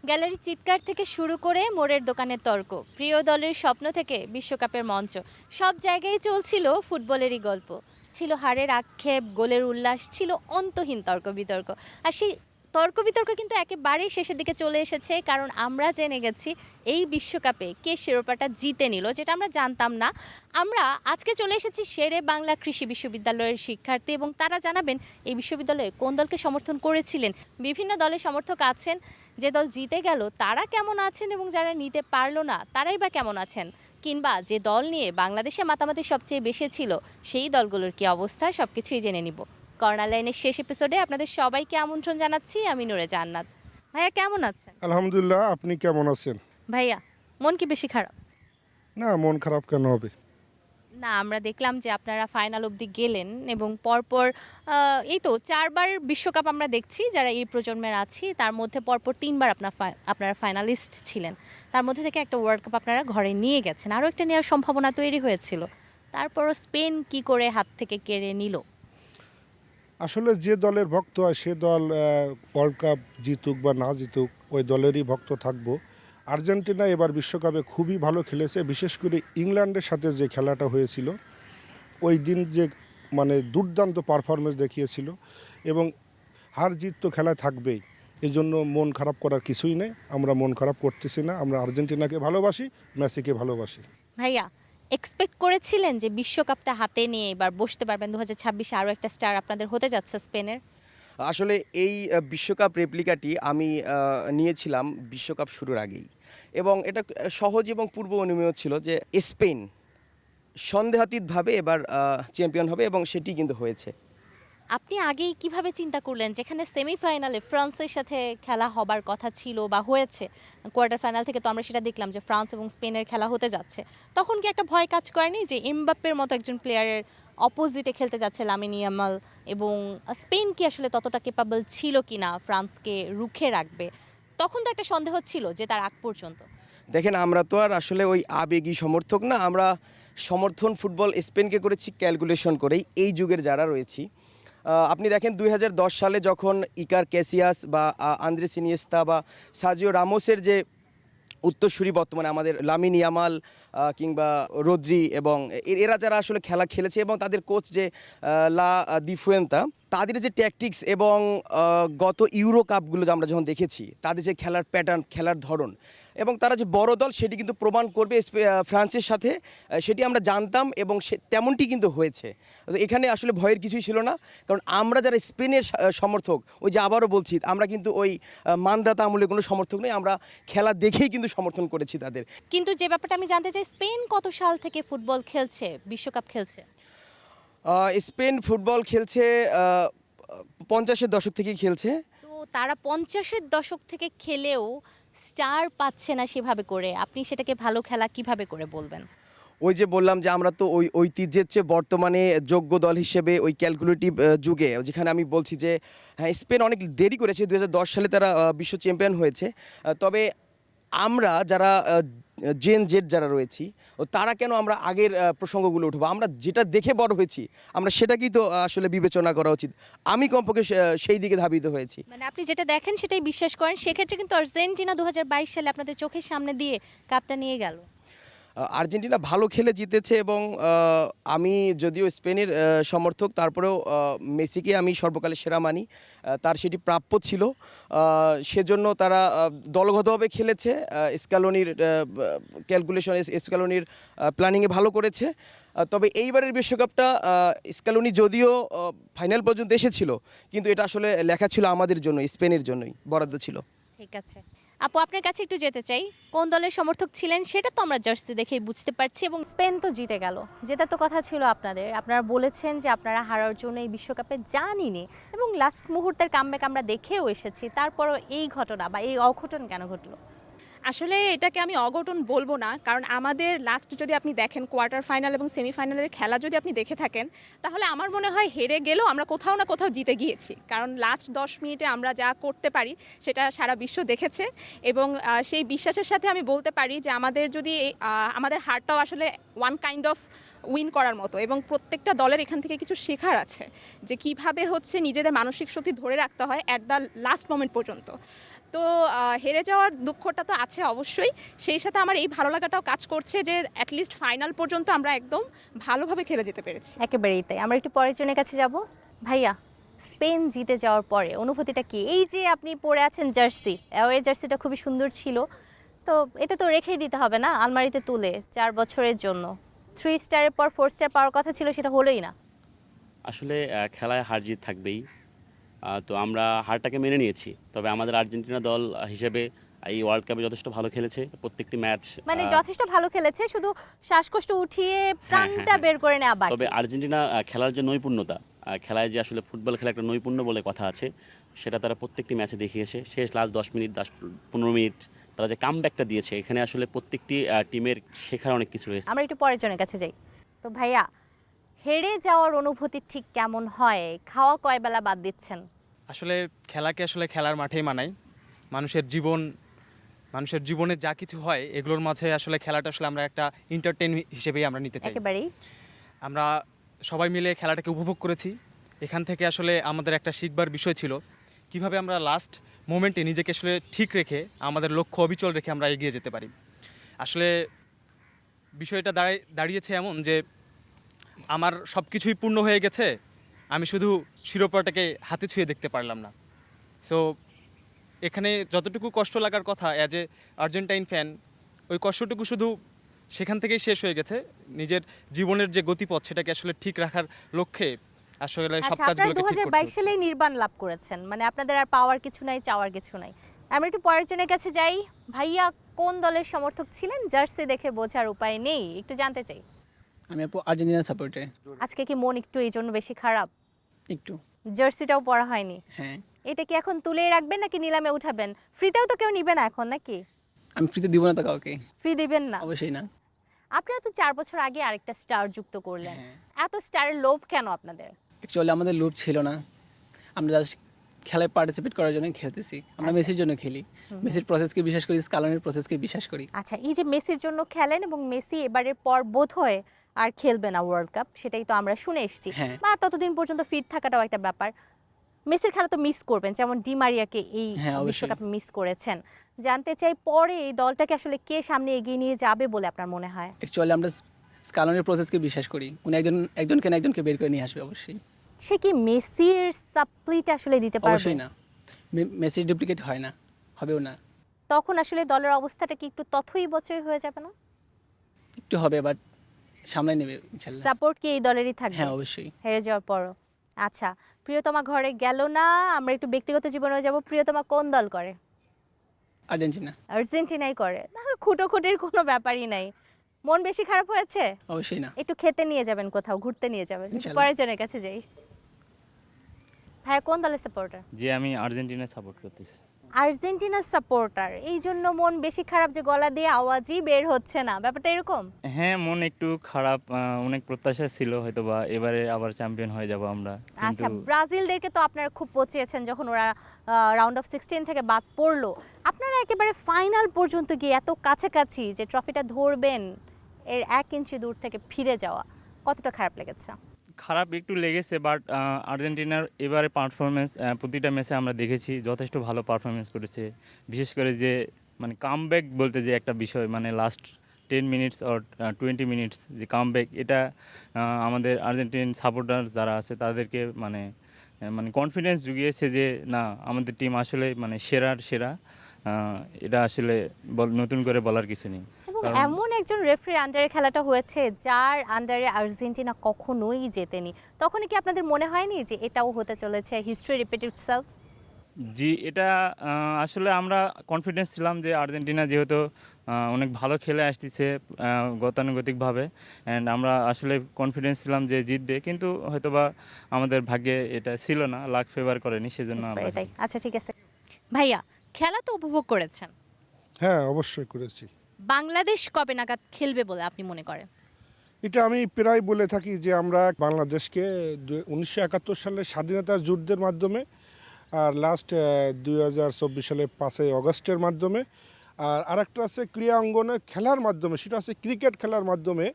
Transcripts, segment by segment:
গ্যালারির চিৎকার থেকে শুরু করে মোড়ের দোকানের তর্ক, প্রিয় দলের স্বপ্ন থেকে বিশ্বকাপের মঞ্চ, সব জায়গায় চলছিল ফুটবলেরই গল্প। ছিল হারের আক্ষেপ, গোলের উল্লাস, ছিল অন্তহীন তর্ক বিতর্ক। আর সেই তর্ক বিতর্ক কিন্তু একেবারেই শেষের দিকে চলে এসেছে, কারণ আমরা জেনে গেছি এই বিশ্বকাপে কে শিরোপাটা জিতে নিল, যেটা আমরা জানতাম না। আমরা আজকে চলে এসেছি শেরে বাংলা কৃষি বিশ্ববিদ্যালয়ের শিক্ষার্থী, এবং তারা জানাবেন এই বিশ্ববিদ্যালয়ে কোন দলকে সমর্থন করেছিলেন। বিভিন্ন দলের সমর্থক আছেন, যে দল জিতে গেল তারা কেমন আছেন, এবং যারা নিতে পারলো না তারাই বা কেমন আছেন, কিংবা যে দল নিয়ে বাংলাদেশে মাতামাতি সবচেয়ে বেশি ছিল সেই দলগুলোর কি অবস্থা, সব কিছুই জেনে নিব। কর্নার লাইনের শেষ এপিসোডে আপনাদের সবাইকে আমন্ত্রণ জানাচ্ছি। আমি নূরে জান্নাত। ভাইয়া কেমন আছেন? আলহামদুলিল্লাহ, আপনি কেমন আছেন? ভাইয়া মন কি বেশি খারাপ? না, মন খারাপ কেন হবে? না, আমরা দেখলাম যে আপনারা ফাইনাল অবধি গেলেন, এবং পরপর এই তো 4বার বিশ্বকাপ আমরা দেখছি যারা এই প্রজন্মের আছি, তার মধ্যে পরপর 3বার আপনারা ফাইনালিস্ট ছিলেন। তার মধ্যে থেকে একটা ওয়ার্ল্ড কাপ আপনারা ঘরে নিয়ে গেছেন, আরও একটা নেওয়ার সম্ভাবনা তৈরি হয়েছিল। তারপরও স্পেন কি করে হাত থেকে কেড়ে নিল? আসলে যে দলের ভক্ত হয় সে দল ওয়ার্ল্ড কাপ জিতুক বা না জিতুক ওই দলেরই ভক্ত থাকবো। আর্জেন্টিনা এবার বিশ্বকাপে খুবই ভালো খেলেছে, বিশেষ করে ইংল্যান্ডের সাথে যে খেলাটা হয়েছিল ওই দিন যে দুর্দান্ত পারফরমেন্স দেখিয়েছিল, এবং হার জিত তো খেলায় থাকবেই। এই জন্য মন খারাপ করার কিছুই নেই, আমরা মন খারাপ করতেছি না। আমরা আর্জেন্টিনাকে ভালোবাসি, মেসিকে ভালোবাসি। ভাইয়া এক্সপেক্ট করেছিলেন যে বিশ্বকাপটা হাতে নিয়ে এবার বসতে পারবেন 2026-এ, আরও একটা স্টার আপনাদের হতে যাচ্ছে স্পেনের? আসলে এই বিশ্বকাপ রেপ্লিকাটি আমি নিয়েছিলাম বিশ্বকাপ শুরুর আগেই, এবং এটা সহজ এবং পূর্ব অনুমেয় ছিল যে স্পেন সন্দেহাতীতভাবে এবার চ্যাম্পিয়ন হবে, এবং সেটি কিন্তু হয়েছে। আপনি আগেই কিভাবে চিন্তা করলেন, যেখানে সেমিফাইনালে ফ্রান্সের সাথে খেলা হবার কথা ছিল বা হয়েছে, কোয়ার্টার ফাইনাল থেকে তো আমরা সেটা দেখলাম যে ফ্রান্স এবং স্পেনের খেলা হতে যাচ্ছে, তখন কি একটা ভয় কাজ করেনি যে এমবাপ্পের মতো একজন প্লেয়ারের অপোজিটে খেলতে যাচ্ছে লামিন ইয়ামাল, এবং স্পেন কি আসলে ততটা কেপাবল ছিল কিনা ফ্রান্সকে রুখে রাখবে? তখন তো একটা সন্দেহ ছিল যে তার আগ পর্যন্ত। দেখেন, আমরা তো আর আসলে ওই আবেগী সমর্থক না, আমরা সমর্থন ফুটবল স্পেনকে করেছি ক্যালকুলেশন করেই, এই যুগের যারা রয়েছি। আপনি দেখেন 2010 সালে যখন ইকার ক্যাসিয়াস বা আন্দ্রেস ইনিয়েস্তা বা সার্জিও রামোসের যে উত্তরসূরি বর্তমানে আমাদের লামিন ইয়ামাল কিংবা রদ্রি, এবং এরা যারা আসলে খেলা খেলেছে, এবং তাদের কোচ যে লা দিফুয়েন্তা, তাদের যে ট্যাকটিক্স এবং গত ইউরো কাপগুলো আমরা যখন দেখেছি, তাদের যে খেলার প্যাটার্ন, খেলার ধরন, এবং তারা যে বড় দল সেটি কিন্তু প্রমাণ করবে ফ্রান্সের সাথে, সেটি আমরা জানতাম, এবং তেমনটি কিন্তু হয়েছে। তো এখানে আসলে ভয়ের কিছুই ছিল না, কারণ আমরা যারা স্পেনের সমর্থক, ওই যে আবারও বলছি, আমরা কিন্তু ওই মানদাতা আমলের কোনো সমর্থক নই, আমরা খেলা দেখেই কিন্তু সমর্থন করেছি তাদের। কিন্তু যে ব্যাপারটা আমি জানতে চাই, স্পেন কত সাল থেকে ফুটবল খেলছে, বিশ্বকাপ খেলছে? স্পেন ফুটবল খেলছে 50-এর দশক থেকেই খেলছে। তো তারা 50-এর দশক থেকে খেলেও স্টার পাচ্ছে না সেভাবে করে, আপনি সেটাকে ভালো খেলা কিভাবে করে বলবেন? ওই যে বললাম যে আমরা তো ওই ঐতিহ্যের চেয়ে বর্তমানে যোগ্য দল হিসেবে ওই ক্যালকুলেটিভ যুগে, যেখানে আমি বলছি যে হ্যাঁ, স্পেন অনেক দেরি করেছে, 2010 সালে তারা বিশ্ব চ্যাম্পিয়ন হয়েছে। তবে আমরা যারা জেন জেড যারা রয়েছি, তারা কেন আমরা আগের প্রসঙ্গগুলো উঠবো? আমরা যেটা দেখে বড় হয়েছি, আমরা সেটাকেই তো আসলে বিবেচনা করা উচিত। আমি কমপক্ষে সেই দিকে ধাবিত হয়েছি। মানে আপনি যেটা দেখেন সেটাই বিশ্বাস করেন। সেক্ষেত্রে কিন্তু আর্জেন্টিনা 2022 সালে আপনাদের চোখের সামনে দিয়ে কাপটা নিয়ে গেল। আর্জেন্টিনা ভালো খেলে জিতেছে, এবং আমি যদিও স্পেনের সমর্থক, তারপরেও মেসিকে আমি সর্বকালের সেরা মানি। তার সেটি প্রাপ্য ছিল, সেজন্য তারা দলগতভাবে খেলেছে, স্ক্যালোনির ক্যালকুলেশন, স্ক্যালোনির প্ল্যানিংয়ে ভালো করেছে। তবে এইবারের বিশ্বকাপটা স্ক্যালোনি যদিও ফাইনাল পর্যন্ত এসেছিল, কিন্তু এটা আসলে লেখা ছিল আমাদের জন্য, স্পেনের জন্যই বরাদ্দ ছিল। ঠিক আছে আপু, আপনার কাছে একটু যেতে চাই, কোন দলের সমর্থক ছিলেন সেটা তো আমরা জার্সি দেখেই বুঝতে পারছি, এবং স্পেন তো জিতে গেল, জেতার তো কথা ছিল আপনাদের। আপনারা বলেছেন যে আপনারা হারার জন্য এই বিশ্বকাপে জানিনি, এবং লাস্ট মুহূর্তের কামব্যাক আমরা দেখেও এসেছি। তারপরও এই ঘটনা বা এই অঘটন কেন ঘটলো? আসলে এটাকে আমি অঘটন বলবো না, কারণ আমাদের লাস্ট যদি আপনি দেখেন কোয়ার্টার ফাইনাল এবং সেমিফাইনালের খেলা যদি আপনি দেখে থাকেন, তাহলে আমার মনে হয় হেরে গেলেও আমরা কোথাও না কোথাও জিতে গিয়েছি, কারণ লাস্ট 10 মিনিটে আমরা যা করতে পারি সেটা সারা বিশ্ব দেখেছে। এবং সেই বিশ্বাসের সাথে আমি বলতে পারি যে আমাদের যদি আমাদের হারটাও আসলে ওয়ান কাইন্ড অফ উইন করার মতো, এবং প্রত্যেকটা দলের এখান থেকে কিছু শেখার আছে যে কিভাবে হচ্ছে নিজেদের মানসিক শক্তি ধরে রাখতে হয় অ্যাট দ্য লাস্ট মোমেন্ট পর্যন্ত। তো হেরে যাওয়ার দুঃখটা তো আছে অবশ্যই, সেই সাথে আমার এই ভালো লাগাটাও কাজ করছে যে অ্যাটলিস্ট ফাইনাল পর্যন্ত আমরা একদম ভালোভাবে খেলে যেতে পেরেছি। একেবারেই তাই। আমরা একটু পরের জনের কাছে যাব। ভাইয়া, স্পেন জিতে যাওয়ার পরে অনুভূতিটা কি? এই যে আপনি পরে আছেন জার্সি, অ্যাওয়ে জার্সিটা খুবই সুন্দর ছিল, তো এটা তো রেখেই দিতে হবে না আলমারিতে তুলে 4 বছরের জন্য? 3 স্টারের পর 4 স্টার পাওয়ার কথা ছিল, সেটা হলোই না। আসলে খেলায় হার জিত থাকবেই। তো আমরা হারটাকে মেনে নিয়েছি। তবে আমাদের আর্জেন্টিনা দল হিসেবে এই ওয়ার্ল্ড কাপে যথেষ্ট ভালো খেলেছে প্রত্যেকটি ম্যাচ। মানে যথেষ্ট ভালো খেলেছে, শুধু শ্বাসকষ্ট উঠিয়ে প্রাণটা হ্যাঁ। বের করে নেওয়া বাকি। তবে আর্জেন্টিনা খেলার যে নৈপুণ্যতা, খেলায় যে আসলে ফুটবল খেলা একটা নৈপুণ্য বলে কথা আছে, সেটা তারা প্রত্যেকটি ম্যাচে দেখিয়েছে। শেষ লাস্ট 10 মিনিট 15 মিনিট তারা যে কামব্যাকটা দিয়েছে, এখানে আসলে প্রত্যেকটি টিমের শেখার অনেক কিছু রয়েছে। আমরা একটু পরের জনের কাছে যাই। তো ভাইয়া, হেরে যাওয়ার অনুভূতি ঠিক কেমন হয়? খাওয়া কয় বেলা বাদ দিচ্ছেন? আসলে খেলাকে আসলে খেলার মাঠেই মানাই। মানুষের জীবনে যা কিছু হয় এগুলোর মাঝে আসলে খেলাটা আসলে আমরা একটা এন্টারটেইন হিসেবেই আমরা নিতে চাই। একেবারেই। আমরা সবাই মিলে খেলাটাকে উপভোগ করেছি। এখান থেকে আসলে আমাদের একটা শিখবার বিষয় ছিল কিভাবে আমরা লাস্ট মোমেন্টে নিজেকে আসলে ঠিক রেখে আমাদের লক্ষ্য অবিচল রেখে আমরা এগিয়ে যেতে পারি। আসলে বিষয়টা দাঁড়িয়েছে এমন যে আমার সব কিছুই পূর্ণ হয়ে গেছে, আমি শুধু শিরোপাটাকে হাতে ছুঁয়ে দেখতে পারলাম না। সো এখানে যতটুকু কষ্ট লাগার কথা অ্যাজ এ আর্জেন্টাইন ফ্যান, ওই কষ্টটুকু শুধু সেখান থেকেই শেষ হয়ে গেছে। নিজের জীবনের যে গতিপথ সেটাকে আসলে ঠিক রাখার লক্ষ্যে আসলে সব আচ্ছা, আপনারা কাজগুলোকে ঠিক করতে 2022 হচ্ছে। সালেই নির্বাণ লাভ করেছেন, মানে আপনাদের আর পাওয়ার কিছু নাই, চাওয়ার কিছু নাই। আমরা একটু পরের জনের কাছে যাই। ভাইয়া, কোন দলের সমর্থক ছিলেন? জার্সি দেখে বোঝার উপায় নেই, একটু জানতে চাই। আমি আপু আর্জেন্টিনা সাপোর্টার। আজকে কি মন একটু এই জন্য বেশি খারাপ? একটু। জার্সিটাও পরা হয়নি, হ্যাঁ, এটা কি এখন তুলেই রাখবেন নাকি নিলামে উঠাবেন? ফ্রিতেও তো কেউ নিবে না এখন, নাকি? আমি ফ্রিতে দিব না তো কাউকে, ফ্রি দিবেন না? অবশ্যই না। আপনারা তো 4 বছর আগে আরেকটা স্টার যুক্ত করলেন, হ্যাঁ। এত স্টারের লোভ কেন আপনাদের? অ্যাকচুয়ালি আমাদের লোভ ছিল না, আমরা জাস্ট খেলায় পার্টিসিপেট করার জন্য খেলতেছি। আমরা আচ্ছা। মেসির জন্য খেলি, মেসির প্রসেসকে বিশ্বাস করি, স্কালোনির প্রসেসকে বিশ্বাস করি। আচ্ছা, এই যে মেসির জন্য খেলেন এবং মেসি এবারের পর বোধ হয় আর খেলবে না ওয়ার্ল্ড কাপ, সেটাই তো আমরা শুনে এসেছি, হ্যাঁ। বা ততদিন পর্যন্ত ফিট থাকাটাও একটা ব্যাপার। মেসির খেলা তো মিস করবেন, যেমন ডি মারিয়াকে এই হ্যাঁ, অবশ্যই। বিশ্বকাপে মিস করেছেন। জানতে চাই, পরে এই দলটাকে আসলে কে সামনে এগিয়ে নিয়ে যাবে বলে আপনার মনে হয়? অ্যাকচুয়ালি আমরা স্কালোনির প্রসেসকে বিশ্বাস করি, উনি একজনকে না একজনকে বের করে নিয়ে আসবে অবশ্যই। সে কি মেসির সাপ্লিটা আসলে দিতে পারবে? অবশ্যই না, মেসির ডুপ্লিকেট হয় না, হবেও না। তখন আসলে দলের অবস্থাটা কি একটু তথই বচই হয়ে যাবে না? একটু হবে, বাট সামলাই নেবে ইনশাল্লাহ। সাপোর্ট কি এই দলেরই থাকবে হ্যাঁ, অবশ্যই। হেরে যাওয়ার পরও? আচ্ছা, প্রিয়তমা ঘরে গেল না, আমরা একটু ব্যক্তিগত জীবনেও যাব। প্রিয়তমা কোন দল করে? আর্জেন্টিনা। আর্জেন্টিনাই করে? তাহলে খুঁটোখুটির কোনো ব্যাপারই নাই। মন বেশি খারাপ হয়েছে? অবশ্যই না। একটু খেতে নিয়ে যাবেন, কোথাও ঘুরতে নিয়ে যাবেন। একটু ইনশাল্লাহ। পরের জনের কাছে যাই। ভাইয়া, কোন দলের সাপোর্টার? যে আমি আর্জেন্টিনা সাপোর্ট করতেছি। আর্জেন্টিনার সাপোর্টার, এই জন্য মন বেশি খারাপ যে গলা দিয়ে আওয়াজই বের হচ্ছে না, ব্যাপারটা এরকম? হ্যাঁ, মন একটু খারাপ। অনেক প্রত্যাশা ছিল হয়তোবা এবারে আবার চ্যাম্পিয়ন হয়ে যাব আমরা, আচ্ছা, কিন্তু ব্রাজিলদেরকে তো আপনারা খুব পচিয়েছেন যখন ওরা রাউন্ড অফ 16 থেকে বাদ পড়লো। আপনারা একেবারে ফাইনাল পর্যন্ত গিয়ে এত কাছাকাছি যে ট্রফিটা ধরবেন, এর 1 ইঞ্চি দূর থেকে ফিরে যাওয়া কতটা খারাপ লেগেছে? খারাপ একটু লেগেছে, বাট আর্জেন্টিনার এবারে পারফরমেন্স প্রতিটা ম্যাচে আমরা দেখেছি যথেষ্ট ভালো পারফরমেন্স করেছে। বিশেষ করে যে মানে কামব্যাক বলতে যে একটা বিষয়, মানে লাস্ট 10 মিনিটস অর 20 মিনিটস যে কামব্যাক, এটা আমাদের আর্জেন্টিন সাপোর্টার যারা আছে তাদেরকে মানে কনফিডেন্স জুগিয়েছে যে না, আমাদের টিম আসলে মানে সেরার সেরা। এটা আসলে নতুন করে বলার কিছু নেই। এবং কারণ- এমন একজন রেফারির আন্ডারে খেলাটা হয়েছে যার আন্ডারে আর্জেন্টিনা কখনোই জেতেনি, তখনই কি আপনাদের মনে হয়নি যে এটাও হতে চলেছে, হিস্ট্রি রিপিট ইটসেলফ? জি, এটা আসলে আমরা কনফিডেন্স ছিলাম যে আর্জেন্টিনা যেহেতু অনেক ভালো খেলে আসতেছে গতানুগতিকভাবে, অ্যান্ড আমরা আসলে কনফিডেন্স ছিলাম যে জিতবে, কিন্তু হয়তোবা আমাদের ভাগ্যে এটা ছিল না, লাক ফেভার করেনি, সেজন্য আমরা তাই? আচ্ছা, ঠিক আছে। ভাইয়া, খেলা তো উপভোগ করেছেন, হ্যাঁ, অবশ্যই করেছি। বাংলাদেশ কবে নাগাদ খেলবে বলে আপনি মনে করেন? এটা আমি প্রায় বলে থাকি যে আমরা বাংলাদেশকে 1971 সালের স্বাধীনতার যুদ্ধের মাধ্যমে আর লাস্ট 2024 সালের 5ই অগস্টের মাধ্যমে আর আরেকটা আছে ক্রীড়া অঙ্গনে খেলার মাধ্যমে, সেটা হচ্ছে ক্রিকেট খেলার মাধ্যমে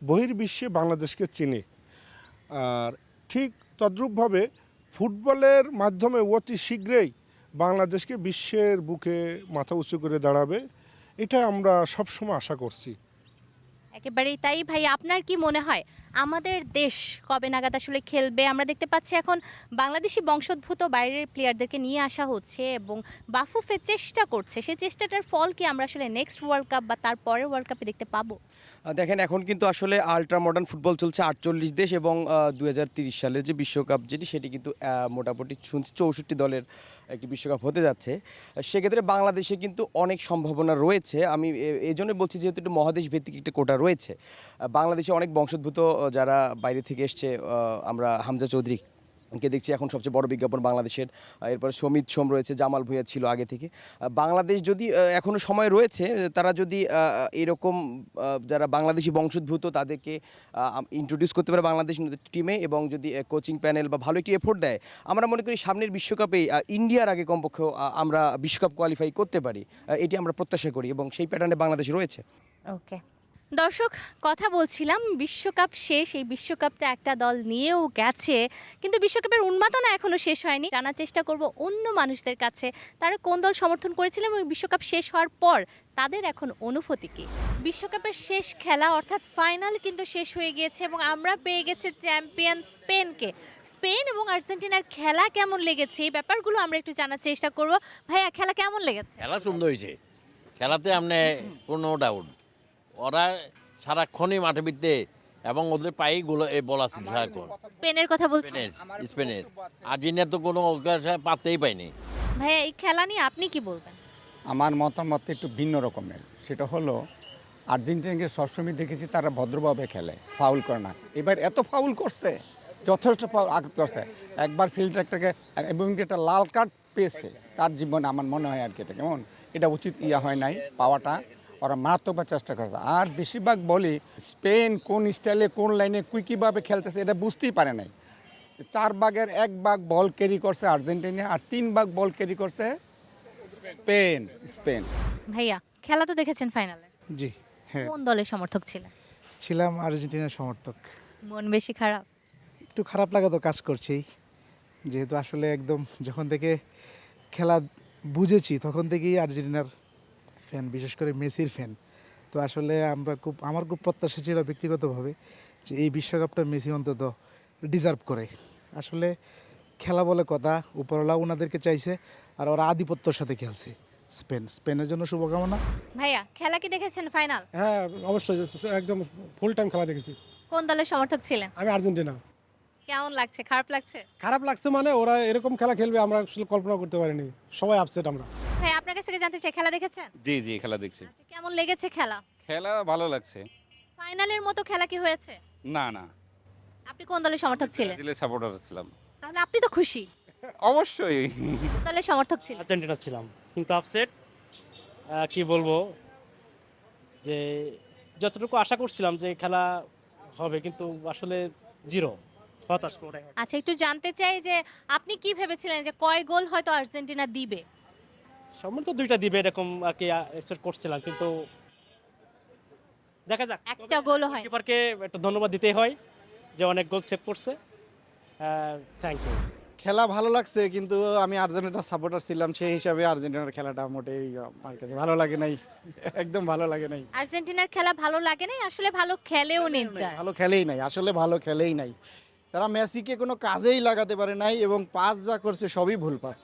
বহির্বিশ্বে বাংলাদেশকে চেনে। আর ঠিক তদ্রূপভাবে ফুটবলের মাধ্যমে অতি শীঘ্রই বাংলাদেশকে বিশ্বের বুকে মাথা উঁচু করে দাঁড়াবে, এটা আমরা সবসময় আশা করছি। একেবারেই তাই। ভাই, আপনার কি মনে হয় আমাদের দেশ কবে নাগাদ আসলে খেলবে? আমরা দেখতে পাচ্ছি এখন বাংলাদেশি বংশোদ্ভূত বাইরের প্লেয়ারদেরকে নিয়ে আসা হচ্ছে এবং বাফুফে চেষ্টা করছে, সেই চেষ্টাটার ফল কি আমরা আসলে নেক্সট ওয়ার্ল্ড কাপ বা তার পরের ওয়ার্ল্ড কাপে দেখতে পাবো? দেখেন, এখন কিন্তু আসলে আল্ট্রা মডার্ন ফুটবল চলছে 48 দেশ, এবং 2030 সালের যে বিশ্বকাপ সেটি কিন্তু মোটামুটি শুনছি 64 দলের একটি বিশ্বকাপ হতে যাচ্ছে। সেক্ষেত্রে বাংলাদেশে কিন্তু অনেক সম্ভাবনা রয়েছে। আমি এই জন্য বলছি, যেহেতু একটু মহাদেশ ভিত্তিক একটা কোটা রয়েছে। বাংলাদেশে অনেক বংশোদ্ভূত যারা বাইরে থেকে এসছে, আমরা হামজা চৌধুরী কে দেখছি এখন সবচেয়ে বড় বিজ্ঞাপন বাংলাদেশের। এরপরে সমিত সোম রয়েছে, জামাল ভুঁইয়া ছিল আগে থেকে। বাংলাদেশ যদি এখনও সময় রয়েছে, তারা যদি এরকম যারা বাংলাদেশি বংশোদ্ভূত তাদেরকে ইন্ট্রোডিউস করতে পারে বাংলাদেশ টিমে, এবং যদি কোচিং প্যানেল বা ভালো একটি এফোর্ট দেয়, আমরা মনে করি সামনের বিশ্বকাপে ইন্ডিয়ার আগে কমপক্ষে আমরা বিশ্বকাপ কোয়ালিফাই করতে পারি। এটি আমরা প্রত্যাশা করি, এবং সেই প্যাটার্নে বাংলাদেশ রয়েছে। ওকে দর্শক, কথা বলছিলাম বিশ্বকাপ শেষ, এই বিশ্বকাপটা একটা দল নিয়েও গেছে, কিন্তু বিশ্বকাপের উন্মাদনা এখনো শেষ হয়নি। জানার চেষ্টা করব অন্য মানুষদের কাছে তারা কোন দল সমর্থন করেছিলেন এবং বিশ্বকাপ শেষ হওয়ার পর তাদের এখন অনুভূতি কি। বিশ্বকাপের শেষ খেলা অর্থাৎ ফাইনাল কিন্তু শেষ হয়ে গিয়েছে এবং আমরা পেয়ে গেছি চ্যাম্পিয়ন স্পেনকে। স্পেন এবং আর্জেন্টিনার খেলা কেমন লেগেছে, এই ব্যাপারগুলো আমরা একটু জানার চেষ্টা করব। ভাইয়া, খেলা কেমন লেগেছে? খেলা সুন্দর হয়েছে, খেলাতে আপনি কোনো ডাউট, ওরা সারাক্ষণই মাঠে বিদ্যে এবং ওদের পায়েই বল আছে সারাক্ষণ। স্পেনের কথা বলছি। স্পেনের আর্জেন্টিনা তো কোনো পাতেই পায়নি। ভাইয়া, এই খেলা নিয়ে আপনি কি বলবেন? আমার মতামত একটু ভিন্ন রকমের। সেটা হলো, আর্জেন্টিনাকে সবসময় দেখেছি তারা ভদ্রভাবে খেলে, ফাউল করে না। এবার এত ফাউল করছে, যথেষ্ট ফাউল আঘাত করছে। একবার ফিল্ডারটাকে, এবং একটা লাল কার্ড পেয়েছে তার জীবনে, আমার মনে হয় আর কি এটা কেমন, এটা উচিত হয় নাই পাওয়াটা। ওরা মারাত্মকভাবে চেষ্টা করছে। আর বেশিরভাগ বলি স্পেন কোন স্টাইলে কোন লাইনে কীভাবে খেলতেছে এটা বুঝতেই পারে নাই। 4 ভাগের 1 ভাগ বল ক্যারি করছে আর্জেন্টিনা, আর 3 ভাগ বল ক্যারি করছে স্পেন। ভাইয়া, খেলা তো দেখেছেন ফাইনালে, জি হ্যাঁ, কোন দলের সমর্থক ছিলেন? ছিলাম আর্জেন্টিনার সমর্থক। মন বেশি খারাপ? একটু খারাপ লাগা তো কাজ করছেই, যেহেতু আসলে একদম যখন থেকে খেলা বুঝেছি তখন থেকেই আর্জেন্টিনার ফ্যান, বিশেষ করে মেসির ফ্যান। তো আসলে আমার খুব প্রত্যাশা ছিল ব্যক্তিগতভাবে যে এই বিশ্বকাপটা মেসি অন্তত ডিজার্ভ করে। আসলে খেলা বলে কথা, উপরওয়ালা ওনাদেরকে চাইছে, আর ওরা আধিপত্যর সাথে খেলছে। স্পেনের জন্য শুভকামনা। ভাইয়া, খেলা কি দেখেছেন ফাইনাল? হ্যাঁ অবশ্যই, একদম ফুল টাইম খেলা দেখেছি। কোন দলের সমর্থক ছিলেন? আমি আর্জেন্টিনা। কেমন লাগছে? খারাপ লাগছে? খারাপ লাগছে মানে, ওরা এরকম খেলা খেলবে আমরা আসলে কল্পনা করতে পারিনি, সবাই আপসেট আমরা। ভাই, আপনার কাছ থেকে জানতে চাই, খেলা দেখেছেন? জি জি, খেলা দেখছি। আচ্ছা, কেমন লেগেছে খেলা? খেলা ভালো লাগছে। ফাইনালের মতো খেলা কি হয়েছে? না না, আপনি কোন দলের সমর্থক ছিলেন? ব্রাজিলের সাপোর্টার ছিলাম। তাহলে আপনি তো খুশি। অবশ্যই। কোন দলের সমর্থক ছিলেন? আর্জেন্টিনা ছিলাম, কিন্তু আপসেট। কি বলবো, যে যতটুকু আশা করছিলাম যে খেলা হবে, কিন্তু আসলে জিরো, হতাশ করে। আচ্ছা, একটু জানতে চাই যে আপনি কি ভেবেছিলেন যে কয় গোল হয়তো আর্জেন্টিনা দিবে? সম্ভবত 2টা দিবে এরকম আর কি এক্সপেক্ট করছিলাম, কিন্তু দেখা যাক। একটা গোলও হয়। কিপারকে একটু ধন্যবাদ দিতে হয় যে অনেক গোল সেভ করছে। Thank you. খেলা ভালো লাগছে, কিন্তু আমি আর্জেন্টিনার সাপোর্টার ছিলাম, সেই হিসাবে আর্জেন্টিনার খেলাটা মোটেই আমার কাছে ভালো লাগে নাই, একদম ভালো লাগে নাই। আর্জেন্টিনার খেলা ভালো লাগে নাই, আসলে ভালো খেলেও নেই। ভালো খেলেই নাই, আসলে ভালো খেলেই নাই। তারা মেসিকে কোনো কাজেই লাগাতে পারে নাই, এবং পাস যা করছে সবই ভুল পাস।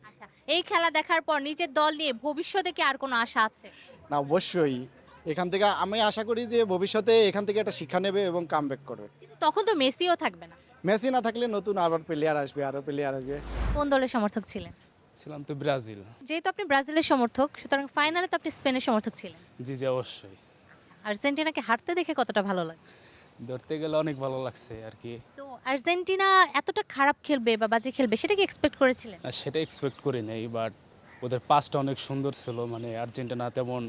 আচ্ছা, এই খেলা দেখার পর নিজের দল নিয়ে ভবিষ্যতে কি আর কোনো আশা আছে? না, অবশ্যই এখান থেকে আমি আশা করি যে ভবিষ্যতে এখান থেকে একটা শিক্ষা নেবে এবং কামব্যাক করবে। কিন্তু তখন তো মেসিও থাকবে না। মেসি না থাকলে নতুন আরো প্লেয়ার আসবে। কোন দলের সমর্থক ছিলেন? ছিলাম তো ব্রাজিল। যেহেতু আপনি ব্রাজিলের সমর্থক, সুতরাং ফাইনালে তো আপনি স্পেনের সমর্থক ছিলেন। জি জি, অবশ্যই। আর্জেন্টিনাকে হারতে দেখে কতটা ভালো লাগে? ধরতে গেলে অনেক ভালো লাগছে আর কি। তো আর্জেন্টিনা এতটা খারাপ খেলবে বা বাজে খেলবে সেটা কি এক্সপেক্ট করেছিলেন? আর সেটা এক্সপেক্ট করি নাই, বাট ওদের পাসটা অনেক সুন্দর ছিল, মানে আর্জেন্টিনা তেমন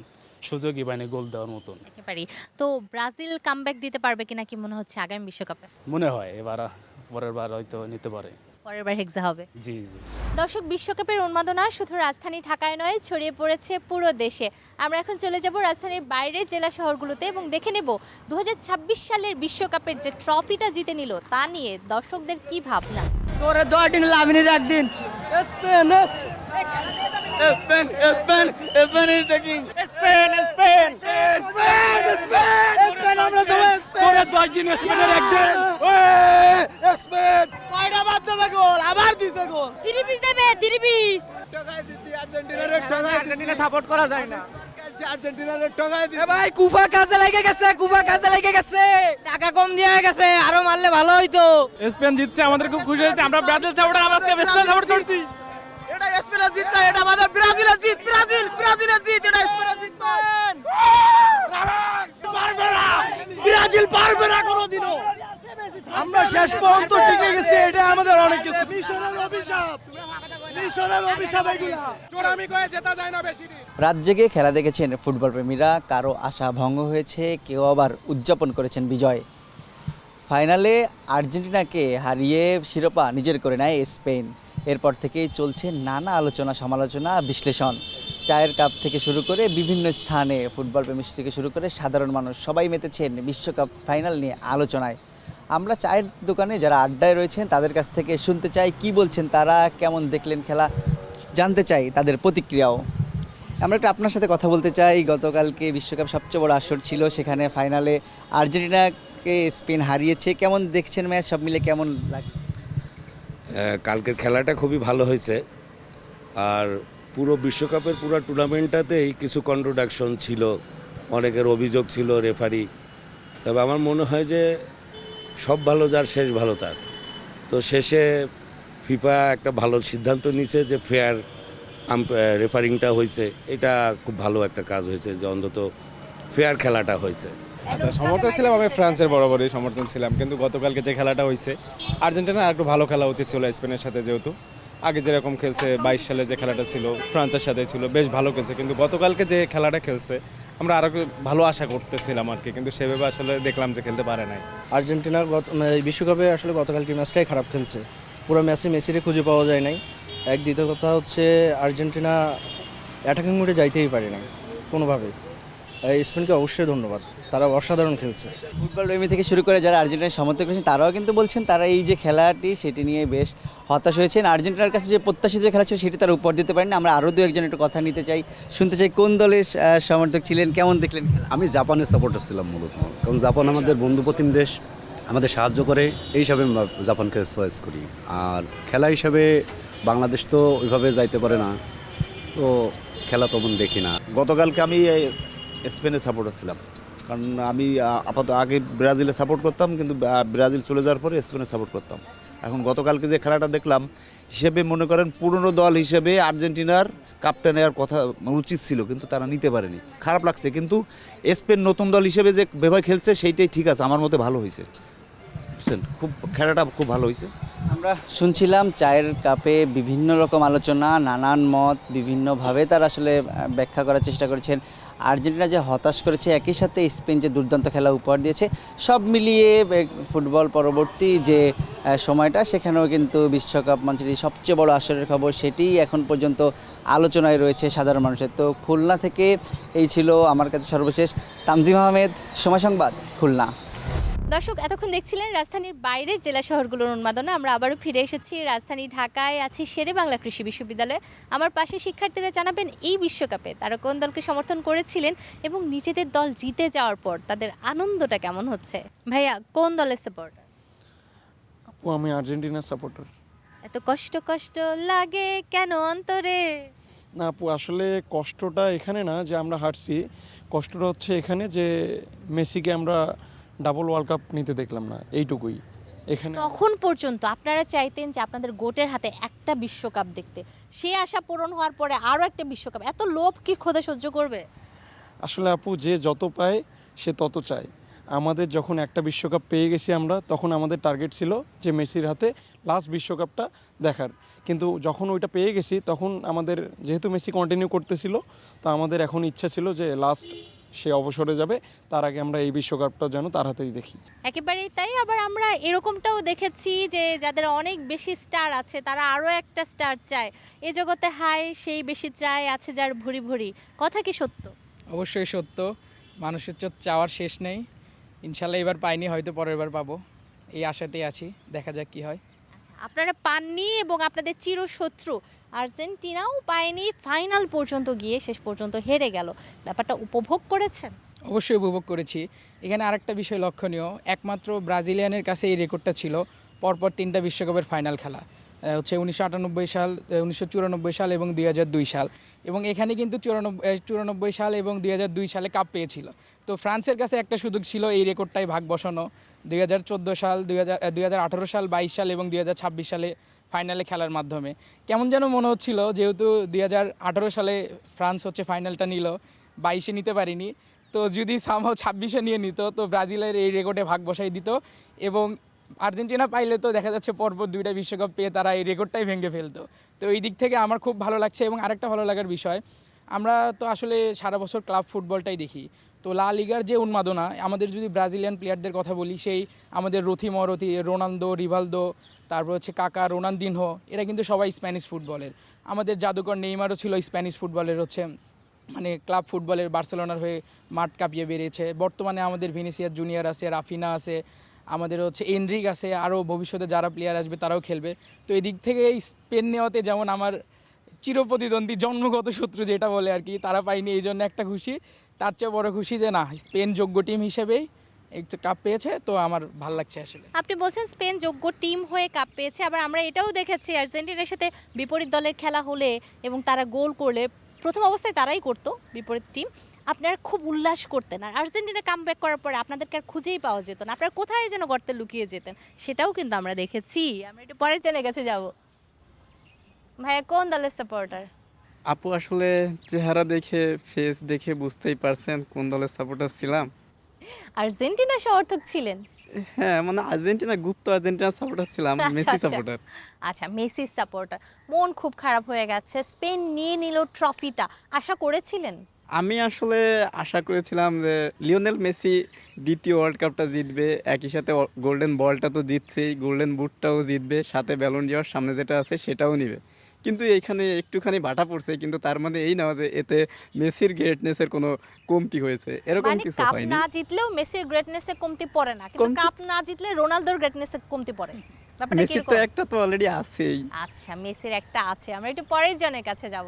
সুযোগই পায়নি গোল দেওয়ার মতন। একেবারেই। তো ব্রাজিল কামব্যাক দিতে পারবে কিনা কি মনে হচ্ছে আগামী বিশ্বকাপে? মনে হয় পরের বার হয়তো নিতে পারে। পরের বার হেক্সা হবে। জি জি। দর্শক, বিশ্বকাপের উন্মাদনা শুধু রাজধানী ঢাকায় নয়, ছড়িয়ে পড়েছে পুরো দেশে। আমরা এখন চলে যাব রাজধানীর বাইরের জেলা শহরগুলোতে এবং দেখে নেব 2026 সালের বিশ্বকাপের যে ট্রফিটা জিতে নিল তা নিয়ে দর্শকদের কি ভাবনা। টাকা কম দিয়ে গেছে, আরো মারলে ভালো হইতো। স্পেন জিতছে, আমাদের খুব খুশি হয়েছে। আমরা ব্রাজিল সাপোর্টার, আমরা আজকে স্পেন সাপোর্ট করছি। এটা স্পেনের জিত না, এটা আমাদের ব্রাজিলের জিত। ব্রাজিলের জিত, এটা স্পেনের জিত নয়। পারবে না, ব্রাজিল পারবে না কোনোদিনও। আমরা শেষ পর্যন্ত টিকে গেছি, এটা আমাদের অনেক কিছু। মিশরের অভিশাপ এগুলা। চোরামি করে জেতা যায় না বেশি দিন। রাত জেগে খেলা দেখেছেন ফুটবল প্রেমীরা, কারো আশা ভঙ্গ হয়েছে, কেউ আবার উদযাপন করেছেন বিজয়। ফাইনালে আর্জেন্টিনাকে হারিয়ে শিরোপা নিজের করে নেয় স্পেন। এরপর থেকেই চলছে নানা আলোচনা, সমালোচনা, বিশ্লেষণ। চায়ের কাপ থেকে শুরু করে বিভিন্ন স্থানে ফুটবল প্রেমী থেকে শুরু করে সাধারণ মানুষ সবাই মেতেছেন বিশ্বকাপ ফাইনাল নিয়ে আলোচনায়। আমরা চায়ের দোকানে যারা আড্ডায় রয়েছেন তাদের কাছ থেকে শুনতে চাই কি বলছেন তারা, কেমন দেখলেন খেলা, জানতে চাই তাদের প্রতিক্রিয়াও। আমরা একটু আপনার সাথে কথা বলতে চাই। গতকালকে বিশ্বকাপ সবচেয়ে বড় আসর ছিল, সেখানে ফাইনালে আর্জেন্টিনাকে স্পেন হারিয়েছে। কেমন দেখছেন ম্যাচ, সব মিলে কেমন লাগে? কালকের খেলাটা খুবই ভালো হয়েছে। আর পুরো বিশ্বকাপের পুরো টুর্নামেন্টটাতেই কিছু কন্ট্রোডাকশন ছিল, অনেকের অভিযোগ ছিল রেফারি। তবে আমার মনে হয় যে সব ভালো যার শেষ ভালো তার। তো শেষে ফিফা একটা ভালো সিদ্ধান্ত নিছে যে ফেয়ার রেফারিংটা হয়েছে। এটা খুব ভালো একটা কাজ হয়েছে যে অন্তত ফেয়ার খেলাটা হয়েছে। আচ্ছা, সমর্থক ছিলাম আমি ফ্রান্সের, বরাবরই সমর্থন ছিলাম। কিন্তু গতকালকে যে খেলাটা হয়েছে আর্জেন্টিনা একটু ভালো খেলা উচিত ছিল স্পেনের সাথে, যেহেতু আগে যেরকম খেলছে 22 সালে যে খেলাটা ছিল ফ্রান্সের সাথে ছিল, বেশ ভালো খেলছে। কিন্তু গতকালকে যে খেলাটা খেলছে আমরা আরও ভালো আশা করতেছিলাম আর কি, কিন্তু সেভাবে আসলে দেখলাম যে খেলতে পারে নাই। আর্জেন্টিনার বিশ্বকাপে আসলে গতকালকে ম্যাচটাই খারাপ খেলছে। পুরো ম্যাচে মেসিরে খুঁজে পাওয়া যায় নাই। দ্বিতীয় কথা হচ্ছে আর্জেন্টিনা অ্যাটাকিং মোডে যাইতেই পারে না কোনোভাবেই। স্পেনকে অবশ্যই ধন্যবাদ, তারা অসাধারণ খেলছে। ফুটবল প্রেমী থেকে শুরু করে যারা আর্জেন্টিনার সমর্থক করেছেন তারাও কিন্তু বলছেন তারা এই যে খেলাটি সেটি নিয়ে বেশ হতাশ হয়েছেন। আর্জেন্টিনার কাছে যে প্রত্যাশিত খেলা ছিল সেটি তারা উপহার দিতে পারেনি। আমরা আরও দু একজন একটু কথা নিতে চাই, শুনতে চাই কোন দলের সমর্থক ছিলেন, কেমন দেখলেন খেলা? আমি জাপানের সাপোর্টার ছিলাম মূলত, কারণ জাপান আমাদের বন্ধুপ্রতিম দেশ, আমাদের সাহায্য করে, এই হিসাবে আমরা জাপানকে চয়েস করি। আর খেলা হিসাবে বাংলাদেশ তো ওইভাবে যাইতে পারে না, তো খেলা তেমন দেখি না। গতকালকে আমি স্পেনের সাপোর্টার ছিলাম, কারণ আমি আপাতত আগে ব্রাজিলে সাপোর্ট করতাম, কিন্তু ব্রাজিল চলে যাওয়ার পরে স্পেনের সাপোর্ট করতাম। এখন গতকালকে যে খেলাটা দেখলাম হিসেবে মনে করেন পুরনো দল হিসেবে আর্জেন্টিনার কাপটা নেওয়ার কথা উচিত ছিল, কিন্তু তারা নিতে পারেনি, খারাপ লাগছে। কিন্তু স্পেন নতুন দল হিসেবে যে ভেবে খেলছে সেইটাই ঠিক আছে, আমার মতে ভালো হয়েছে, বুঝছেন, খুব খেলাটা খুব ভালো হয়েছে। আমরা শুনছিলাম চায়ের কাপে বিভিন্ন রকম আলোচনা, নানান মত, বিভিন্নভাবে তারা আসলে ব্যাখ্যা করার চেষ্টা করেছেন। আর্জেন্টিনা যে হতাশ করেছে, একই সাথে স্পেন যে দুর্দান্ত খেলা উপহার দিয়েছে, সব মিলিয়ে ফুটবল পরবর্তী যে সময়টা সেখানেও কিন্তু বিশ্বকাপ মঞ্চের সবচেয়ে বড় আসরের খবর সেটি এখন পর্যন্ত আলোচনায় রয়েছে সাধারণ মানুষের। তো খুলনা থেকে এই ছিল আমার কাছে সর্বশেষ। তানজিম আহমেদ, সময় সংবাদ, খুলনা। দর্শক, এতক্ষণ দেখছিলেন রাজধানীর বাইরের জেলা শহরগুলোর উন্মাদনা। আমরা আবারও ফিরে এসেছি রাজধানী ঢাকায়, আছি শেরে বাংলা কৃষি বিশ্ববিদ্যালয়ে। আমার পাশে শিক্ষার্থীরা জানাবেন এই বিশ্বকাপে তারা কোন দলকে সমর্থন করেছিলেন এবং নিজেদের দল জিতে যাওয়ার পর তাদের আনন্দটা কেমন হচ্ছে। ভাইয়া, কোন দলের সাপোর্টার? আমি আর্জেন্টিনার সাপোর্টার। এত কষ্ট কষ্ট লাগে কেন অন্তরে? না আপু, আসলে কষ্টটা এখানে না যে আমরা হারছি, কষ্টটা হচ্ছে এখানে যে মেসিকে আমরা ডাবল ওয়ার্ল্ড কাপ নিতে দেখলাম না, এইটুকুই। এখানে তখন পর্যন্ত আপনারা চাইতেন যে আপনাদের গোটের হাতে একটা বিশ্বকাপ দেখতে, সে আশা পূরণ হওয়ার পরে আরও একটা বিশ্বকাপ, এত লোভ কি খোদা সহ্য করবে? আসলে আপু, যে যত পায় সে তত চায়। আমাদের যখন একটা বিশ্বকাপ পেয়ে গেছি আমরা, তখন আমাদের টার্গেট ছিল যে মেসির হাতে লাস্ট বিশ্বকাপটা দেখার। কিন্তু যখন ওইটা পেয়ে গেছি তখন আমাদের, যেহেতু মেসি কন্টিনিউ করতেছিল, তো আমাদের এখন ইচ্ছা ছিল যে লাস্ট সে অবসরে যাবে, তার আগে আমরা এই বিশ্বকাপটা যেন তার হাতেই দেখি। একেবারেই তাই। আবার আমরা এরকমটাও দেখেছি যে যাদের অনেক বেশি স্টার আছে তারা আরও একটা স্টার চায়। এ জগতে হায় সেই বেশি চায়, আছে যার ভুরি ভুরি। কথা কি সত্য? অবশ্যই সত্য, মানুষের চাওয়ার শেষ নেই। ইনশাল্লাহ এবার পাইনি, হয়তো পরের বার পাবো, এই আশাতেই আছি, দেখা যাক কি হয়। আপনারা পাননি এবং আপনাদের চিরশত্রু আর্জেন্টিনাও পায়নি, ফাইনাল পর্যন্ত গিয়ে শেষ পর্যন্ত হেরে গেল। ব্যাপারটা উপভোগ করেছেন? অবশ্যই উপভোগ করেছি। এখানে আরেকটা বিষয় লক্ষণীয়, একমাত্র ব্রাজিলিয়ানের কাছে এই রেকর্ডটা ছিল, পরপর 3টা বিশ্বকাপের ফাইনাল খেলা, হচ্ছে 1998 সাল, 1994 সাল এবং 2002 সাল। এবং এখানে কিন্তু 94 সাল এবং 2002 সালে কাপ পেয়েছিল। তো ফ্রান্সের কাছে একটা সুযোগ ছিল এই রেকর্ডটাই ভাগ বসানো, 2014 সাল, 2018 সাল, 22 সাল এবং 2026 সালে ফাইনালে খেলার মাধ্যমে। কেমন যেন মনে হচ্ছিল, যেহেতু 2018 সালে ফ্রান্স হচ্ছে ফাইনালটা নিল, 22-এ নিতে পারিনি, তো যদি সামহাও 26-এ নিয়ে নিত তো ব্রাজিলের এই রেকর্ডে ভাগ বসাই দিত, এবং আর্জেন্টিনা পাইলে তো দেখা যাচ্ছে পরপর 2টা বিশ্বকাপ পেয়ে তারা এই রেকর্ডটাই ভেঙে ফেলতো। তো এই দিক থেকে আমার খুব ভালো লাগছে। এবং আরেকটা ভালো লাগার বিষয়, আমরা তো আসলে সারা বছর ক্লাব ফুটবলটাই দেখি, তো লা লিগার যে উন্মাদনা, আমাদের যদি ব্রাজিলিয়ান প্লেয়ারদের কথা বলি, সেই আমাদের রথি, রোনালদো, রিভালদো, তারপর হচ্ছে কাকা, রোনালদিনহো, এরা কিন্তু সবাই স্প্যানিশ ফুটবলের। আমাদের জাদুকর নেইমারও ছিল স্প্যানিশ ফুটবলের, হচ্ছে মানে ক্লাব ফুটবলের বার্সেলোনার হয়ে মাঠ কাঁপিয়ে বেরিয়েছে। বর্তমানে আমাদের ভিনিসিয়াস জুনিয়র আছে, রাফিনা আছে, আমাদের হচ্ছে এনরিক আছে, আরও ভবিষ্যতে যারা প্লেয়ার আসবে তারাও খেলবে। তো এই দিক থেকে স্পেন নেওয়াতে যেমন আমার চিরপ্রতিদ্বন্দ্বী জন্মগত শত্রু যেটা বলে আর কি, তারা পাইনি, এই জন্য একটা খুশি। তার চেয়ে বড় খুশি যে না, স্পেন যোগ্য টিম হিসেবেই একটা কাপ পেয়েছে, তো আমার ভালো লাগছে আসলে। আপনি বলছেন স্পেন যোগ্য টিম হয়ে কাপ পেয়েছে, আবার আমরা এটাও দেখেছি আর্জেন্টিনার সাথে বিপরীত দলের খেলা হলে এবং তারা গোল করলে, প্রথম অবস্থায় তারাই করতো বিপরীত টিম, আপনারা খুব উল্লাস করতেন, আর আর্জেন্টিনা কামব্যাক করার পরে আপনাদেরকে আর খুঁজেই পাওয়া যেত না, আপনারা কোথায় যেন গর্তে লুকিয়ে যেতেন, সেটাও কিন্তু আমরা দেখেছি। আমরা একটু পরের জনের কাছে যাব। ভাইয়া কোন দলের সাপোর্টার? আপু আসলে চেহারা দেখে, ফেস দেখে বুঝতেই পারছেন কোন দলের সাপোর্টার ছিলাম। আর্জেন্টিনা সমর্থক ছিলেন? হ্যাঁ, মানে আর্জেন্টিনা, গুপ্ত আর্জেন্টিনা সাপোর্টার ছিলাম, মেসি সাপোর্টার। আচ্ছা, মেসির সাপোর্টার। মন খুব খারাপ হয়ে গেছে, স্পেন নিয়ে নিল ট্রফিটা, আশা করেছিলেন? আমি আসলে আশা করেছিলাম যে লিওনেল মেসি দ্বিতীয় ওয়ার্ল্ড কাপটা জিতবে, একই সাথে গোল্ডেন বলটা তো জিতছেই, গোল্ডেন বুটটাও জিতবে, সাথে ব্যালন ডিওর সামনে যেটা আছে সেটাও নিবে। কিন্তু এইখানে একটুখানি বাটা পড়ছে, কিন্তু তার মানে এই না যে এতে মেসির গ্রেটনেসের কোনো কমতি হয়েছে, এরকম মানে কিছু কাপ হয়নি। না জিতলেও মেসির গ্রেটনেসে কমতি পড়ে না, কিন্তু কাপ না জিতলে রোনালদোর গ্রেটনেসে কমতি পড়ে। ব্যাপারটা মেসির তো কিরকম? একটা তো অলরেডি আছেই। আচ্ছা, মেসির একটা আছে। আমরা একটু পরের জনের কাছে যাব।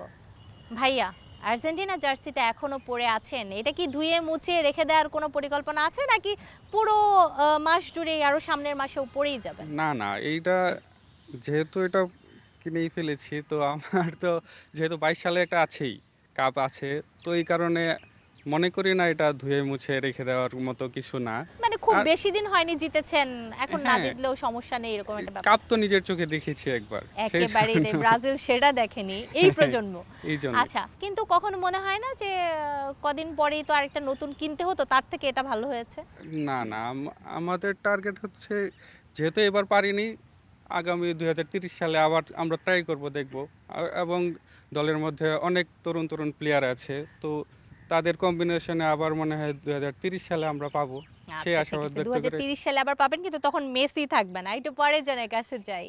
ভাইয়া, আর্জেন্টিনা জার্সিটা এখনো পরে আছেন, এটা কি ধুয়ে মুছে রেখে দেওয়ার কোনো পরিকল্পনা আছে, নাকি পুরো মাস জুড়ে আরো সামনের মাসেও পরেই যাবেন? না না, এইটা যেহেতু এটা কিনেই ফেলেছি, তো আমার তো যেহেতু 22 সালে একটা আছেই, কাপ আছে, তো এই কারণে মনে করি না এটা ধুয়ে মুছে রেখে দেওয়ার মতো কিছু না। মানে খুব আর- বেশি দিন হয়নি জিতেছেন, এখন না হ্যাঁ। জিতলেও সমস্যা নেই, এরকম একটা ব্যাপার। কাপ তো নিজের চোখে দেখেছি একবার, সেই একেবারেই তাই, জন্য- ব্রাজিল সেটা দেখেনি এই প্রজন্ম। এই জন্য আচ্ছা, কিন্তু কখনো মনে হয় না যে কদিন পরেই তো আরেকটা নতুন কিনতে হতো, তার থেকে এটা ভালো হয়েছে? না না, আমাদের টার্গেট হচ্ছে, যেহেতু এবার পারিনি, আগামী 2030 সালে আবার আমরা ট্রাই করব, দেখব। এবং দলের মধ্যে অনেক তরুণ তরুণ প্লেয়ার আছে, তো তাদের কম্বিনেশনে আবার মনে হয় 2030 সালে আমরা পাবো, সেই আচ্ছা, আশাবাদ ঠিক আছে, ব্যক্ত করে। 2030 সালে আবার পাবেন, কিন্তু তখন মেসি থাকবে না। একটু পরের জনের কাছে যাই।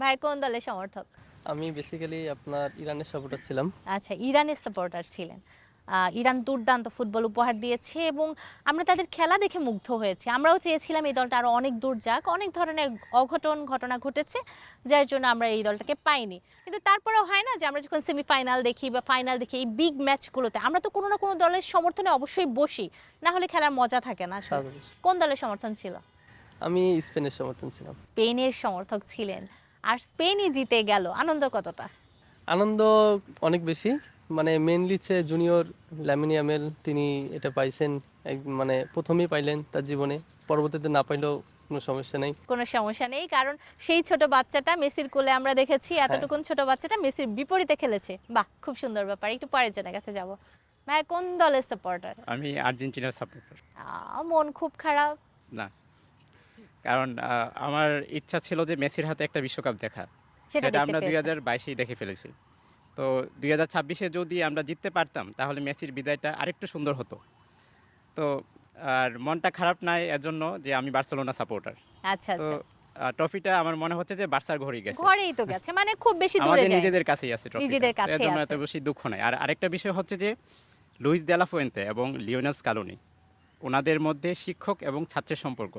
ভাই, কোন দলের সমর্থক? আমি বেসিক্যালি আপনার ইরানের সাপোর্টার ছিলাম। আচ্ছা, ইরানের সাপোর্টার ছিলেন। ইরান দুর্দান্ত ফুটবল উপহার দিয়েছে এবং আমরা তাদের খেলা দেখে মুগ্ধ হয়েছি। আমরাও চেয়েছিলাম এই দলটা আরও অনেক দূর যাক, অনেক ধরনের ঘটনা ঘটেছে যার জন্য আমরা এই দলটাকে পাইনি, কিন্তু তারপরেও হয় না যে আমরা যখন সেমিফাইনাল দেখি বা ফাইনাল দেখি, এই বিগ ম্যাচগুলোতে আমরা তো কোনো না কোনো দলের সমর্থনে অবশ্যই বসি, না হলে খেলার মজা থাকে না আসলে। কোন দলের সমর্থন ছিল? আমি স্পেনের সমর্থন ছিলাম। স্পেনের সমর্থক ছিলেন, আর স্পেনই জিতে গেল, আনন্দ কতটা? আনন্দ অনেক বেশি, মানে মেনলি জুনিয়র লামিন ইয়ামাল, তিনি এটা পাইছেন, মানে প্রথমেই পাইলেন তার জীবনে, পরবর্তীতে না পাইলেও কোনো সমস্যা নেই। কোনো সমস্যা নেই, কারণ সেই ছোট বাচ্চাটা মেসির কোলে আমরা দেখেছি, এতটুকুন ছোট বাচ্চাটা মেসির বিপরীতে খেলেছে। বাহ, খুব সুন্দর ব্যাপার। একটু পরের জনের কাছে যাব। ভাই, কোন দলের সাপোর্টার? আমি আর্জেন্টিনার সাপোর্টার। মন খুব খারাপ? না, কারণ আমার ইচ্ছা ছিল যে মেসির হাতে একটা বিশ্বকাপ দেখা, সেটা সেটা দেখতে আমরা পেয়েছেন। 2022-এই দেখে ফেলেছি। তো 2026-এ যদি আমরা জিততে পারতাম তাহলে মেসির বিদায়টা আরেকটু সুন্দর হতো। তো আর মনটা খারাপ নাই এজন্য যে আমি বার্সেলোনা সাপোর্টার। আচ্ছা তো আচ্ছা, ট্রফিটা আমার মনে হচ্ছে যে বার্সার ঘরেই গেছে, ঘরেই তো গেছে, মানে খুব বেশি দূরে আমাদের যায় নিজেদের কাছেই আছে ট্রফিটা, নিজেদের কাছেই এজন্য এত আছে। বেশি দুঃখ নাই। আর আরেকটা বিষয় হচ্ছে যে লুইস দে লা ফুয়েন্তে এবং লিওনেল স্কালোনি, ওনাদের মধ্যে শিক্ষক এবং ছাত্রের সম্পর্ক,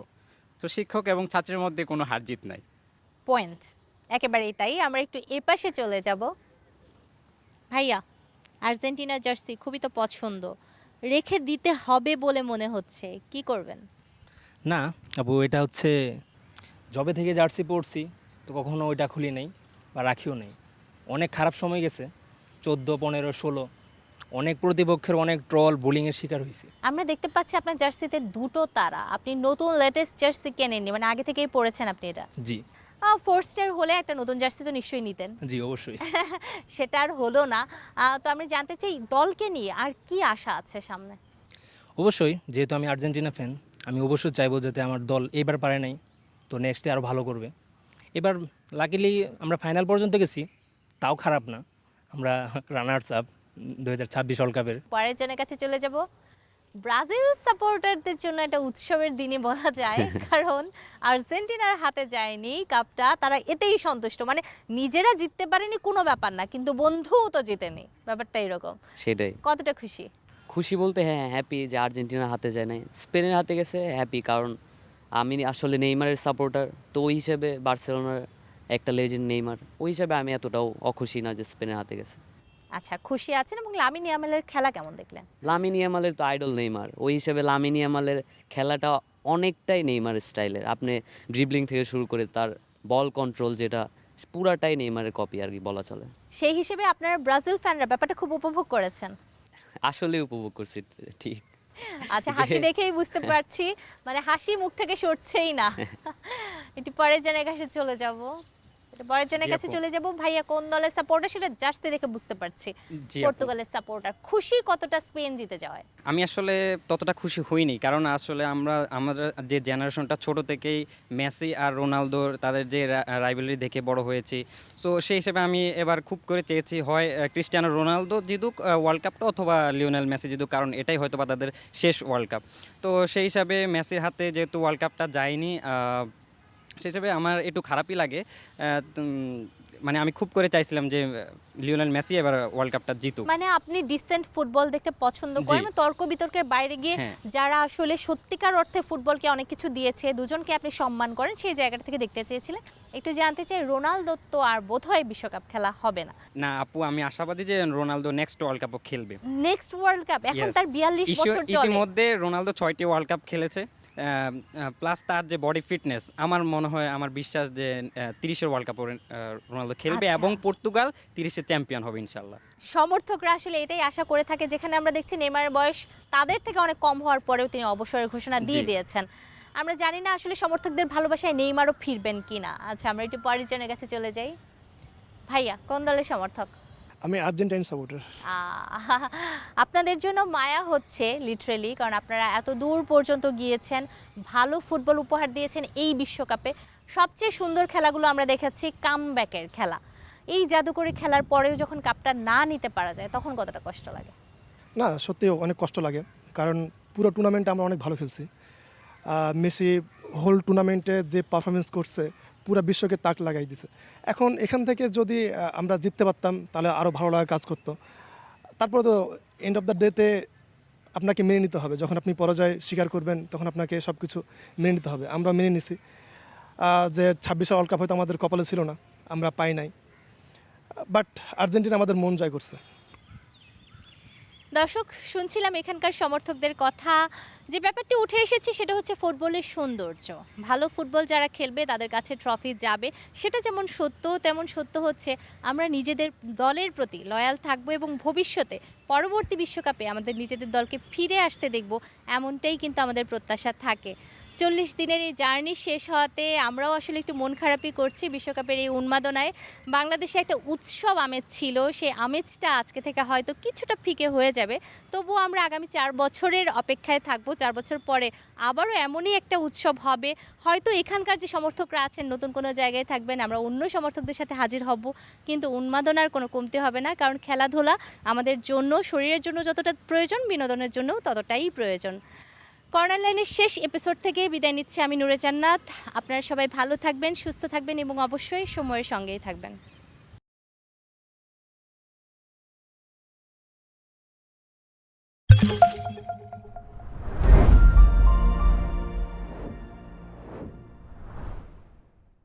তো শিক্ষক এবং ছাত্রের মধ্যে কোনো হার জিত নাই। পয়েন্ট, একেবারেই তাই। আমরা একটু এ পাশে চলে যাব। ভাইয়া, আর্জেন্টিনা জার্সি খুবই তো পছন্দ, রেখে দিতে হবে বলে মনে হচ্ছে, কি করবেন? না আপু, এটা হচ্ছে জবে থেকে জার্সি পরছি তো কখনো ওইটা খুলি নেই বা রাখিও নেই। অনেক খারাপ সময় গেছে, 14, 15, 16, অনেক প্রতিপক্ষের অনেক ট্রল বোলিংয়ের শিকার হয়েছে। আমরা দেখতে পাচ্ছি আপনার জার্সিতে দুটো তারা, আপনি নতুন লেটেস্ট জার্সি কেনেননি, মানে আগে থেকেই পরেছেন আপনি এটা। জি 4 স্টার হলে একটা নতুন জার্সি তো নিশ্চয়ই নিতেন। জি অবশ্যই। সেটা আর হলো না। তো আমি জানতে চাই দলকে নিয়ে আর কি আশা আছে সামনে? অবশ্যই, যেহেতু আমি আর্জেন্টিনা ফ্যান, আমি অবশ্যই চাইবো যাতে আমার দল এবার পারে নাই তো নেক্সটে আরও ভালো করবে। এবার লাকিলি আমরা ফাইনাল পর্যন্ত গেছি, তাও খারাপ না, আমরা রানার্স আপ 2026 ওয়ার্ল্ড কাপের। পরের জনের কাছে চলে যাব। ব্রাজিল সাপোর্টারদের জন্য এটা উৎসবের দিনই বলা যায়, কারণ আর্জেন্টিনার হাতে যায়নি কাপটা, তারা এতেই সন্তুষ্ট। মানে নিজেরা জিততে পারেনি কোনো ব্যাপার না, কিন্তু বন্ধুও তো জিতেনি, ব্যাপারটা এরকম। সেটাই কতটা খুশি? খুশি বলতে হ্যাঁ হ্যাপি যে আর্জেন্টিনার হাতে যায় নাই, স্পেনের হাতে গেছে হ্যাপি, কারণ আমি আসলে নেইমারের সাপোর্টার, তো ওই হিসেবে বার্সেলোনার একটা লেজেন্ড নেইমার, ওই হিসেবে আমি এতটাও অখুশি না যে স্পেনের হাতে গেছে। আচ্ছা, খুশি আছেন। এবং লামিন ইয়ামালের খেলা কেমন দেখলেন? লামিন ইয়ামালের তো আইডল নেইমার, ওই হিসেবে লামিন ইয়ামালের খেলাটা অনেকটাই নেইমারের স্টাইলের, আপনি ড্রিবলিং থেকে শুরু করে তার বল কন্ট্রোল যেটা পুরাটাই নেইমারের কপি আর কি বলা চলে। সেই হিসেবে আপনারা ব্রাজিল ফ্যানরা ব্যাপারটা খুব উপভোগ করেছেন। আসলে উপভোগ করছি, ঠিক। আচ্ছা, হাসি দেখেই বুঝতে পারছি, মানে হাসি মুখ থেকে সরছেই না। একটু পরের জনের কাছে চলে যাব। পরের জনের কাছে চলে যাব। ভাইয়া কোন দলের সাপোর্টার সেটা জার্সি দেখে বুঝতে পারছি, পর্তুগালের সাপোর্টার। খুশি কতটা স্পেন জিতে যাওয়ায়? আমি আসলে ততটা খুশি হইনি, কারণ আসলে আমাদের যে জেনারেশনটা ছোট থেকেই মেসি আর রোনালদোর তাদের যে রাইভালরি দেখে বড় হয়েছি, সো সেই হিসেবে আমি এবার খুব করে চেয়েছি হয় ক্রিস্টিয়ানো রোনালদো জিতুক ওয়ার্ল্ড কাপটা, অথবা লিওনেল মেসি জিতুক, কারণ এটাই হয়তো বা তাদের শেষ ওয়ার্ল্ড কাপ। তো সেই হিসাবে মেসির হাতে যেহেতু ওয়ার্ল্ড কাপটা যায়নি, সেই হিসাবে আমার একটু খারাপই লাগে। মানে আমি খুব করে চাইছিলাম যে লিওনেল মেসি এবার ওয়ার্ল্ড কাপটা জিতুক। মানে আপনি ডিসেন্ট ফুটবল দেখতে পছন্দ করেন, তর্ক বিতর্কের বাইরে গিয়ে যারা আসলে সত্যিকার অর্থে ফুটবলকে অনেক কিছু দিয়েছে, দুজনকে আপনি সম্মান করেন, সেই জায়গাটা থেকে দেখতে চেয়েছিলেন। একটু জানতে চাই, রোনালদো তো আর বোধহয় বিশ্বকাপ খেলা হবে না। না আপু, আমি আশাবাদী যে রোনালদো নেক্সট ওয়ার্ল্ড কাপও খেলবে। Next world cup? এখন তার 42 বছর চলে। ইতিমধ্যে রোনালদো 6টি ওয়ার্ল্ড কাপ খেলেছে, প্লাস তার যে বডি ফিটনেস, আমার মনে হয়, আমার বিশ্বাস যে 30-এর ওয়ার্ল্ড কাপ রোনালদো খেলবে এবং পর্তুগাল 30-এর চ্যাম্পিয়ন হবে ইনশাল্লাহ। সমর্থকরা আসলে এটাই আশা করে থাকে, যেখানে আমরা দেখছি নেইমারের বয়স তাদের থেকে অনেক কম হওয়ার পরেও তিনি অবসরের ঘোষণা দিয়ে দিয়েছেন। আমরা জানি না আসলে সমর্থকদের ভালোবাসায় নেইমারও ফিরবেন কিনা। আচ্ছা, আমরা একটু পরের জনের কাছে চলে যাই। ভাইয়া কোন দলের সমর্থক? আমি আর্জেন্টাইন সাপোর্টার। আপনাদের জন্য মায়া হচ্ছে লিটারেলি, কারণ আপনারা এত দূর পর্যন্ত গিয়েছেন, ভালো ফুটবল উপহার দিয়েছেন এই বিশ্বকাপে। সবচেয়ে সুন্দর খেলাগুলো আমরা দেখাচ্ছি কামব্যাকের খেলা। এই জাদুকরী খেলার পরেও যখন কাপটা না নিতে পারা যায়, তখন কতটা কষ্ট লাগে? না, সত্যি অনেক কষ্ট লাগে, কারণ পুরো টুর্নামেন্টে আমরা অনেক ভালো খেলছি। মেসি হোল টুর্নামেন্টে যে পারফরমেন্স করছে, পুরো বিশ্বকে তাক লাগাই দিছে। এখন এখান থেকে যদি আমরা জিততে পারতাম তাহলে আরও ভালো লাগা কাজ করতো। তারপরে তো এন্ড অফ দ্য ডেতে আপনাকে মেনে নিতে হবে, যখন আপনি পরাজয় স্বীকার করবেন তখন আপনাকে সব কিছু মেনে নিতে হবে। আমরা মেনে নিছি যে 26 ওয়ার্ল্ড কাপ হয়তো আমাদের কপালে ছিল না, আমরা পাই নাই, বাট আর্জেন্টিনা আমাদের মন জয় করছে। দর্শক, শুনছিলাম এখানকার সমর্থকদের কথা। যে ব্যাপারটি উঠে এসেছে সেটা হচ্ছে ফুটবলের সৌন্দর্য। ভালো ফুটবল যারা খেলবে তাদের কাছে ট্রফি যাবে, সেটা যেমন সত্য, তেমন সত্য হচ্ছে আমরা নিজেদের দলের প্রতি লয়াল থাকবো এবং ভবিষ্যতে পরবর্তী বিশ্বকাপে আমাদের নিজেদের দলকে ফিরে আসতে দেখব, এমনটাই কিন্তু আমাদের প্রত্যাশা থাকে। 40 দিনের এই জার্নি শেষ হওয়াতে আমরাও আসলে একটু মন খারাপই করছি। বিশ্বকাপের এই উন্মাদনায় বাংলাদেশে একটা উৎসব আমেজ ছিল, সেই আমেজটা আজকে থেকে হয়তো কিছুটা ফিকে হয়ে যাবে। তবুও আমরা আগামী 4 বছরের অপেক্ষায় থাকবো। 4 বছর পরে আবারও এমনই একটা উৎসব হবে, হয়তো এখানকার যে সমর্থকরা আছেন নতুন কোনো জায়গায় থাকবেন, আমরা অন্য সমর্থকদের সাথে হাজির হব, কিন্তু উন্মাদনার কোনো কমতি হবে না। কারণ খেলাধুলা আমাদের জন্য, শরীরের জন্য যতটা প্রয়োজন, বিনোদনের জন্যও ততটাই প্রয়োজন। কর্নার লাইনের শেষ এপিসোড থেকে বিদায় নিচ্ছি আমি নূরে জান্নাত। আপনারা সবাই ভালো থাকবেন, সুস্থ থাকবেন এবং অবশ্যই সময়ের সঙ্গেই থাকবেন।